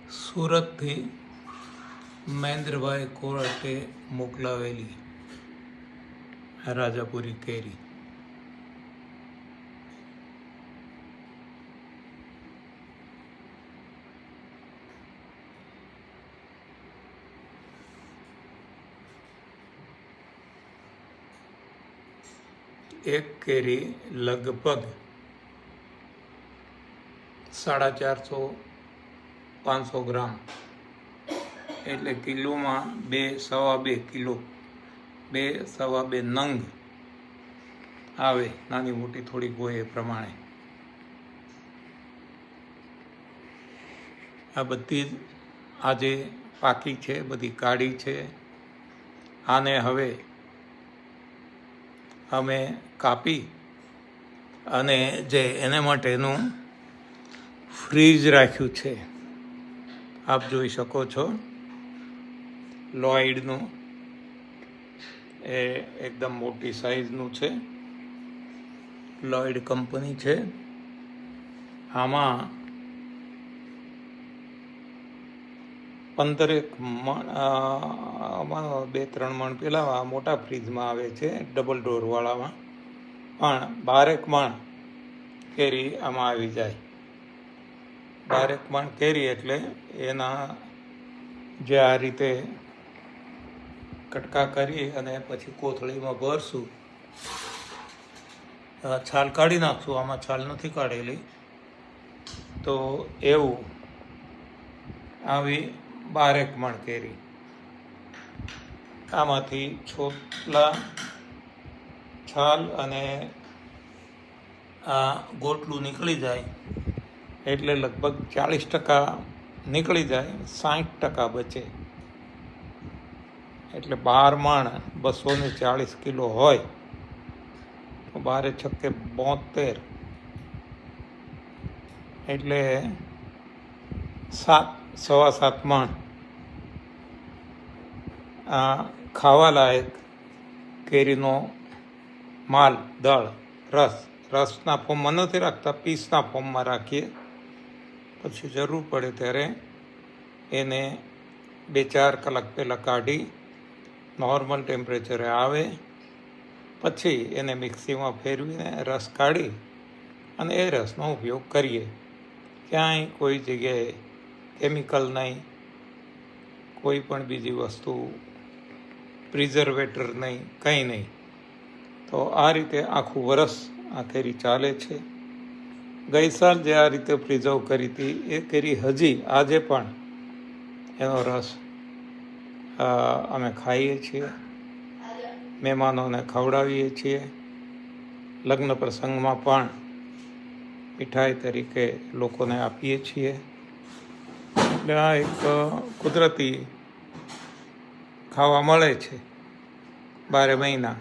સુરતથી મહેન્દ્રભાઈ કોરટે મોકલાવેલી રાજાપુરી કેરી. એક કેરી લગભગ 450-500 ગ્રામ, એટલે કિલોમાં 2-2.5 કિલો, 2-2.5 નંગ આવે. નાની મોટી થોડીક હોય એ પ્રમાણે. આ બધી આજે પાકી છે, બધી કાળી છે. આને હવે અમે કાપી અને જે એને માટેનું ફ્રીજ રાખ્યું છે, આપ જોઈ શકો છો. લોઇડનું એ એકદમ મોટી સાઈઝનું છે, લોઇડ કંપની છે. આમાં 15 મણ, 2-3 મણ પેલા મોટા ફ્રીજમાં આવે છે, ડબલ ડોરવાળામાં, પણ 12 મણ કેરી આમાં આવી જાય. 12 મણ કેરી એટલે એના જે આ રીતે કટકા કરી અને પછી કોથળીમાં ભરશું. છાલ કાઢી નાખશું, આમાં છાલ નથી કાઢેલી. તો એવું આવી 12 મણ કેરી. આમાંથી છોટલા, છાલ અને આ ગોટલું નીકળી જાય, એટલે લગભગ 40% નીકળી જાય, 60% બચે. એટલે 12 મણ 240 કિલો હોય તો 12 છક્કે 72, એટલે 7-7.25 મણ આ ખાવાલાયક કેરીનો માલ, દળ, રસના ફોર્મમાં નથી રાખતા, પીસના ફોર્મમાં રાખીએ. પછી જરૂર પડે ત્યારે એને 2-4 કલાક પહેલાં કાઢી નોર્મલ ટેમ્પરેચરે આવે, પછી એને મિક્સીમાં ફેરવીને રસ કાઢી અને એ રસનો ઉપયોગ કરીએ. ક્યાંય કોઈ જગ્યાએ કેમિકલ નહીં, કોઈ પણ બીજી વસ્તુ, પ્રિઝર્વેટર નહીં, કંઈ નહીં. તો આ રીતે આખું વરસ આ કેરી ચાલે છે. ગઈ સાલ જે આ રીતે પ્રિઝર્વ કરી હતી એ કેરી હજી આજે પણ એનો રસ અમે ખાઈએ છીએ, મહેમાનોને ખવડાવીએ છીએ. લગ્ન પ્રસંગમાં પણ મીઠાઈ તરીકે લોકોને આપીએ છીએ. એટલે આ એક કુદરતી ખાવા મળે છે 12 મહિના.